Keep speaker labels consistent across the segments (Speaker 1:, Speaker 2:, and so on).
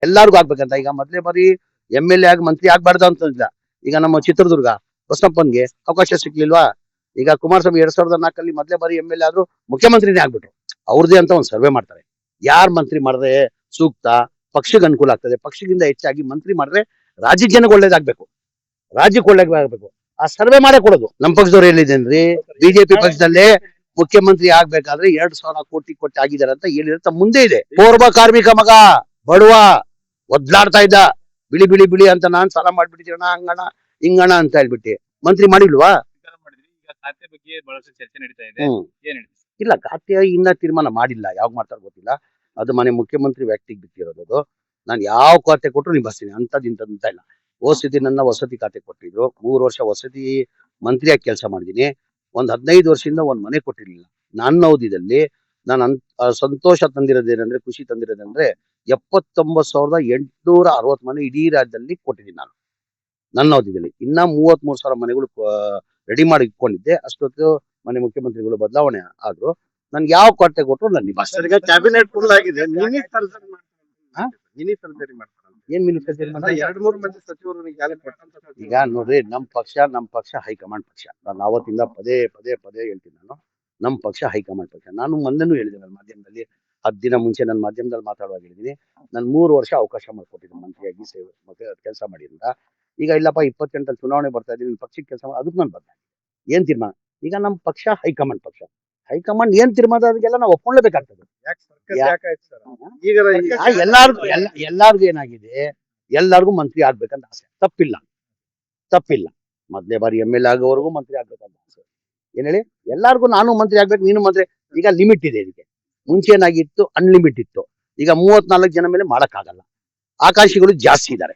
Speaker 1: ಎಲ್ಲಾರ್ಗು ಆಗ್ಬೇಕಂತ. ಈಗ ಮೊದ್ಲೇ ಬಾರಿ MLA ಆಗಿ ಮಂತ್ರಿ ಆಗ್ಬಾರ್ದು ಅಂತಂದಿಲ್ಲ. ಈಗ ನಮ್ಮ ಚಿತ್ರದುರ್ಗ ಬಸಪ್ಪನ್ಗೆ ಅವಕಾಶ ಸಿಕ್ಲಿಲ್ವಾ? ಈಗ ಕುಮಾರಸ್ವಾಮಿ 2004 ಮೊದ್ಲೇ ಬಾರಿ MLA ಆದ್ರೂ ಮುಖ್ಯಮಂತ್ರಿನೇ ಆಗ್ಬಿಟ್ರು. ಅವ್ರದೇ ಅಂತ ಒಂದ್ ಸರ್ವೆ ಮಾಡ್ತಾರೆ. ಯಾರ್ ಮಂತ್ರಿ ಮಾಡಿದ್ರೆ ಸೂಕ್ತ, ಪಕ್ಷಕ್ಕೆ ಅನುಕೂಲ ಆಗ್ತದೆ, ಪಕ್ಷಕ್ಕಿಂತ ಹೆಚ್ಚಾಗಿ ಮಂತ್ರಿ ಮಾಡಿದ್ರೆ ರಾಜ್ಯದ ಜನಕ್ಕೆ ಒಳ್ಳೇದಾಗ್ಬೇಕು, ರಾಜ್ಯಕ್ಕೆ ಒಳ್ಳೇದಾಗ್ಬೇಕು, ಆ ಸರ್ವೆ ಮಾಡೇ ಕೊಡೋದು. ನಮ್ ಪಕ್ಷದವ್ರು ಹೇಳಿದೇನ್ರಿ, ಬಿಜೆಪಿ ಪಕ್ಷದಲ್ಲೇ ಮುಖ್ಯಮಂತ್ರಿ ಆಗ್ಬೇಕಾದ್ರೆ 2,000 ಕೋಟಿ ಕೊಟ್ಟು ಆಗಿದ್ದಾರೆ ಅಂತ ಹೇಳಿರುತ್ತೆ. ಮುಂದೆ ಇದೆ. ಪೂರ್ವ ಕಾರ್ಮಿಕ ಮಗ, ಬಡವ, ಒದ್ಲಾಡ್ತಾ ಇದ್ದ, ಬಿಳಿ ಬಿಳಿ ಬಿಳಿ ಅಂತ ನಾನ್ ಸಾಲ ಮಾಡ್ಬಿಟ್ಟಿದ್ದೀರಣ, ಹಂಗಣ ಹಿಂಗಣ ಅಂತ ಹೇಳ್ಬಿಟ್ಟು ಮಂತ್ರಿ ಮಾಡಿಲ್ವಾ?
Speaker 2: ಖಾತೆ ಬಗ್ಗೆ ಬಹಳಷ್ಟು ಚರ್ಚೆ ನಡೀತಾ ಇದೆ.
Speaker 1: ಇಲ್ಲ, ಖಾತೆ ಇನ್ನ ತೀರ್ಮಾನ ಮಾಡಿಲ್ಲ, ಯಾವಾಗ ಮಾಡ್ತಾರ ಗೊತ್ತಿಲ್ಲ. ಅದು ಮನೆ ಮುಖ್ಯಮಂತ್ರಿ ವ್ಯಕ್ತಿಗೆ ಬಿಟ್ಟಿರೋದು. ಅದು ನಾನು ಯಾವ ಖಾತೆ ಕೊಟ್ಟರು ನಿಭಾಯಿಸ್ತೀನಿ, ಇಂಥದ್ದು ಇಲ್ಲ. ಸತಿ ನನ್ನ ವಸತಿ ಖಾತೆ ಕೊಟ್ಟಿದ್ರು, 3 ವರ್ಷ ವಸತಿ ಮಂತ್ರಿಯಾಗಿ ಕೆಲಸ ಮಾಡಿದೀನಿ. ಒಂದ್ 15 ವರ್ಷದಿಂದ ಒಂದ್ ಮನೆ ಕೊಟ್ಟಿರ್ಲಿಲ್ಲ. ನನ್ನ ಅವಧಿಯಲ್ಲಿ ನಾನು ಸಂತೋಷ ತಂದಿರೋದೇನಂದ್ರೆ, ಖುಷಿ ತಂದಿರೋದಂದ್ರೆ 79,860 ಮನೆ ಇಡೀ ರಾಜ್ಯದಲ್ಲಿ ಕೊಟ್ಟಿದ್ದೀನಿ ನಾನು ನನ್ನ ಅವಧಿಯಲ್ಲಿ. ಇನ್ನ 33,000 ಮನೆಗಳು ರೆಡಿ ಮಾಡಿ ಇಟ್ಕೊಂಡಿದ್ದೆ. ಅಷ್ಟೊತ್ತು ಮನೆ ಮುಖ್ಯಮಂತ್ರಿಗಳು ಬದಲಾವಣೆ ಆದ್ರು. ನನ್ಗೆ ಯಾವ ಖಾತೆ ಕೊಟ್ಟರು ನಾನು ನಿಭಾಯಿಸ್ತೀನಿ.
Speaker 3: ಕ್ಯಾಬಿನೆಟ್ ಫುಲ್ ಆಗಿದೆ,
Speaker 1: ಏನ್ ಮಿನಿಸ್ಟರ್?
Speaker 3: 2-3 ಮಂದಿ ಸಚಿವರು
Speaker 1: ಈಗ ನೋಡ್ರಿ, ನಮ್ ಪಕ್ಷ ಹೈಕಮಾಂಡ್ ಪಕ್ಷ. ನಾನು ಅವತ್ತಿಂದ ಪದೇ ಹೇಳ್ತೀನಿ, ನಮ್ ಪಕ್ಷ ಹೈಕಮಾಂಡ್ ಪಕ್ಷ. ನಾನು ಮೊನ್ನೆನೂ ಹೇಳಿದೆ ನನ್ನ ಮಾಧ್ಯಮದಲ್ಲಿ, 10 ದಿನ ಮುಂಚೆ ನನ್ನ ಮಾಧ್ಯಮದಲ್ಲಿ ಮಾತಾಡುವಾಗ ಹೇಳಿದೀನಿ, ನಾನು 3 ವರ್ಷ ಅವಕಾಶ ಮಾಡ್ಕೊಟ್ಟಿದ್ದೀನಿ ಮಂತ್ರಿಯಾಗಿ ಸೇವೆ ಕೆಲಸ ಮಾಡಿ ಅಂತ. ಈಗ ಇಲ್ಲಪ್ಪ 28 ಚುನಾವಣೆ ಬರ್ತಾ ಇದೀನಿ, ಪಕ್ಷಕ್ಕೆ ಕೆಲಸ ಮಾಡಿ, ಅದಕ್ಕೆ ನಾನು ಬದಲಾಗಿ ಏನ್ ತೀರ್ಮಾನ? ಈಗ ನಮ್ ಪಕ್ಷ ಹೈಕಮಾಂಡ್ ಪಕ್ಷ. ಹೈಕಮಾಂಡ್ ಏನ್ ತೀರ್ಮಾನ ಅದಕ್ಕೆಲ್ಲ ನಾವು ಒಪ್ಕೊಳ್ಳೇಬೇಕಾಗ್ತದೆ. ಎಲ್ಲಾರ್ಗು ಏನಾಗಿದೆ, ಎಲ್ಲಾರ್ಗು ಮಂತ್ರಿ ಆಗ್ಬೇಕಂತ ಆಸೆ. ತಪ್ಪಿಲ್ಲ. ಮೊದಲೇ ಬಾರಿ MLA ಆಗೋವರೆಗೂ ಮಂತ್ರಿ ಆಗ್ಬೇಕಂತ ಆಸೆ. ಏನ್ ಹೇಳಿ, ಎಲ್ಲಾರ್ಗು ನಾನು ಮಂತ್ರಿ ಆಗ್ಬೇಕು, ನೀನು ಮಂತ್ರಿ. ಈಗ ಲಿಮಿಟ್ ಇದೆ ಇದಕ್ಕೆ. ಮುಂಚೆ ಏನಾಗಿತ್ತು, ಅನ್ಲಿಮಿಟ್ ಇತ್ತು. ಈಗ 34 ಜನ ಮೇಲೆ ಮಾಡಕ್ಕಾಗಲ್ಲ, ಆಕಾಂಕ್ಷಿಗಳು ಜಾಸ್ತಿ ಇದ್ದಾರೆ.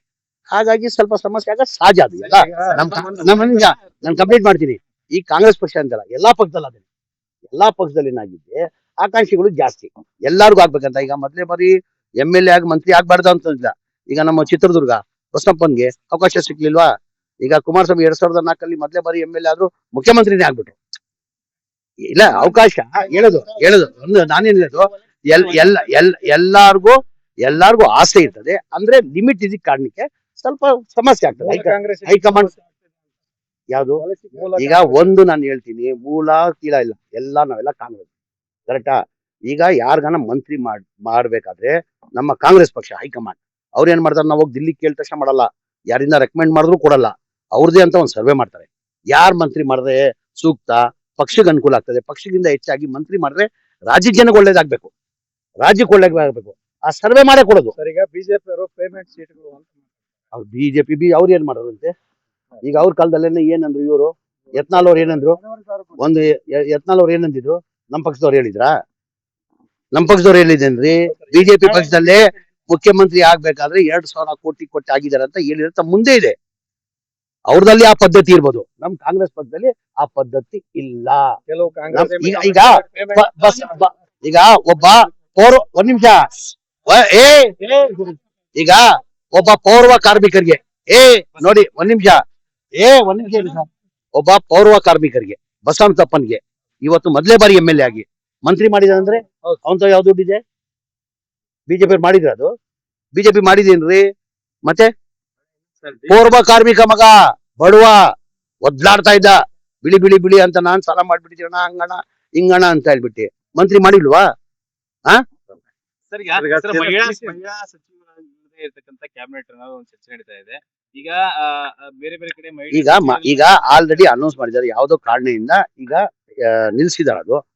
Speaker 1: ಹಾಗಾಗಿ ಸ್ವಲ್ಪ ಸಮಸ್ಯೆ ಆಗ ಸಹಜ. ಅದು ಎಲ್ಲ ನಾನು ಕಂಪ್ಲೀಟ್ ಮಾಡ್ತೀನಿ. ಈ ಕಾಂಗ್ರೆಸ್ ಪಕ್ಷ ಅಂತಲ್ಲ, ಎಲ್ಲಾ ಪಕ್ಷದಲ್ಲಿ ಏನಾಗಿದೆ, ಆಕಾಂಕ್ಷಿಗಳು ಜಾಸ್ತಿ, ಎಲ್ಲಾರ್ಗು ಆಗ್ಬೇಕಂತ. ಈಗ ಮೊದ್ಲೇ ಬಾರಿ MLA ಆಗಿ ಮಂತ್ರಿ ಆಗ್ಬಾರ್ದು ಅಂತಂದಿಲ್ಲ. ಈಗ ನಮ್ಮ ಚಿತ್ರದುರ್ಗ ಬಸಪ್ಪನ್ಗೆ ಅವಕಾಶ ಸಿಕ್ಲಿಲ್ವಾ? ಈಗ ಕುಮಾರಸ್ವಾಮಿ 2004 ಮೊದ್ಲೇ ಬಾರಿ MLA ಆದ್ರೂ ಮುಖ್ಯಮಂತ್ರಿನೇ ಆಗ್ಬಿಟ್ರು. ಇಲ್ಲ, ಅವಕಾಶ ಹೇಳೋದು ಒಂದು ನಾನೇನ್ ಹೇಳೋದು, ಎಲ್ಲಾರ್ಗು ಆಸೆ ಇರ್ತದೆ. ಅಂದ್ರೆ ಲಿಮಿಟ್ ಇದಕ್ಕೆ ಕಾರಣಕ್ಕೆ ಸ್ವಲ್ಪ ಸಮಸ್ಯೆ ಆಗ್ತದೆ. ಹೈಕಮಾಂಡ್ ಯಾವ್ದು? ಈಗ ಒಂದು ನಾನು ಹೇಳ್ತೀನಿ, ಮೂಲ ಕೀಳ ಇಲ್ಲ, ನಾವೆಲ್ಲ ಕಾಂಗ್ರೆಸ್, ಕರೆಕ್ಟಾ? ಈಗ ಯಾರ್ಗಾನ ಮಂತ್ರಿ ಮಾಡ್ಬೇಕಾದ್ರೆ ನಮ್ಮ ಕಾಂಗ್ರೆಸ್ ಪಕ್ಷ ಹೈಕಮಾಂಡ್ ಅವ್ರು ಏನ್ ಮಾಡ್ತಾರೆ, ನಾವು ಹೋಗಿ ದಿಲ್ಲಿ ಕೇಳಿದ ತಕ್ಷಣ ಮಾಡಲ್ಲ, ಯಾರಿಂದ ರೆಕಮೆಂಡ್ ಮಾಡಿದ್ರು ಕೊಡಲ್ಲ. ಅವ್ರದೇ ಅಂತ ಒಂದ್ ಸರ್ವೆ ಮಾಡ್ತಾರೆ. ಯಾರ್ ಮಂತ್ರಿ ಮಾಡಿದ್ರೆ ಸೂಕ್ತ, ಪಕ್ಷಕ್ಕೆ ಅನುಕೂಲ ಆಗ್ತದೆ, ಪಕ್ಷಕ್ಕಿಂತ ಹೆಚ್ಚಾಗಿ ಮಂತ್ರಿ ಮಾಡಿದ್ರೆ ರಾಜ್ಯದ ಜನಕ್ಕೆ ಒಳ್ಳೇದಾಗ್ಬೇಕು, ರಾಜ್ಯಕ್ಕೆ ಒಳ್ಳೇದಾಗ್ಬೇಕು, ಆ ಸರ್ವೆ ಮಾಡೇ ಕೊಡೋದು.
Speaker 3: ಈಗ ಬಿಜೆಪಿ ಅವರು ಪೇಮೆಂಟ್ ಸೀಟ್ಗಳು ಅಂತ
Speaker 1: ಅವ್ರು ಬಿಜೆಪಿ ಅವ್ರು ಏನ್ ಮಾಡೋದಂತೆ? ಈಗ ಅವ್ರ ಕಾಲದಲ್ಲೇನೆ ಏನಂದ್ರು ಇವರು, ಯತ್ನಾಳ್ ಅವ್ರು ಏನಂದ್ರು, ಯತ್ನಾಳ್ ಅವ್ರು ಏನಂದಿದ್ರು, ನಮ್ ಪಕ್ಷದವ್ರು ಹೇಳಿದ್ರಾ? ನಮ್ ಪಕ್ಷದವ್ರು ಹೇಳಿದೇನ್ರಿ, ಬಿಜೆಪಿ ಪಕ್ಷದಲ್ಲೇ ಮುಖ್ಯಮಂತ್ರಿ ಆಗ್ಬೇಕಾದ್ರೆ 2,000 ಕೋಟಿ ಕೊಟ್ಟು ಆಗಿದ್ದಾರೆ ಅಂತ ಹೇಳಿರುತ್ತೆ. ಮುಂದೆ ಇದೆ. ಅವ್ರದಲ್ಲಿ ಆ ಪದ್ಧತಿ ಇರ್ಬೋದು, ನಮ್ ಕಾಂಗ್ರೆಸ್ ಪಕ್ಷದಲ್ಲಿ ಆ ಪದ್ಧತಿ ಇಲ್ಲ.
Speaker 3: ಕೆಲವು
Speaker 1: ಈಗ ಒಬ್ಬ ಒಂದ್ ನಿಮಿಷ, ಈಗ ಒಬ್ಬ ಪೌರ್ವ ಕಾರ್ಮಿಕರಿಗೆ ನೋಡಿ, ಒಂದ್ ನಿಮಿಷ ಒಬ್ಬ ಪೌರ್ವ ಕಾರ್ಮಿಕರಿಗೆ ಬಸವಂತಪ್ಪನ್ಗೆ ಇವತ್ತು ಮೊದಲೇ ಬಾರಿ MLA ಆಗಿ ಮಂತ್ರಿ ಮಾಡಿದಾನಂದ್ರೆ ಅವಂತ ಯಾವ್ದು ದುಡ್ಡಿದೆ? ಬಿಜೆಪಿ ಮಾಡಿದ್ರ? ಅದು ಬಿಜೆಪಿ ಮಾಡಿದೇನ್ರಿ? ಮತ್ತೆ ಪೂರ್ವ ಕಾರ್ಮಿಕ ಮಗ, ಬಡವ, ಒದ್ಲಾಡ್ತಾ ಇದ್ದ, ಬಿಳಿ ಬಿಳಿ ಬಿಳಿ ಅಂತ ನಾನ್ ಸಾಲ ಮಾಡ್ಬಿಟ್ಟಿದ್ದೀರಣ, ಹಂಗಣ ಹಿಂಗಣ ಅಂತ ಹೇಳ್ಬಿಟ್ಟು ಮಂತ್ರಿ ಮಾಡಿಲ್ವಾ?
Speaker 2: ಕ್ಯಾಬಿನೆಟ್ ಚರ್ಚೆ ನಡೀತಾ ಇದೆ. ಈಗ ಬೇರೆ ಕಡೆ
Speaker 1: ಈಗ ಆಲ್ರೆಡಿ ಅನೌನ್ಸ್ ಮಾಡಿದ್ದಾರೆ, ಯಾವ್ದೋ ಕಾರಣದಿಂದ ಈಗ ನಿಲ್ಸಿದಾರೆ. ಅದು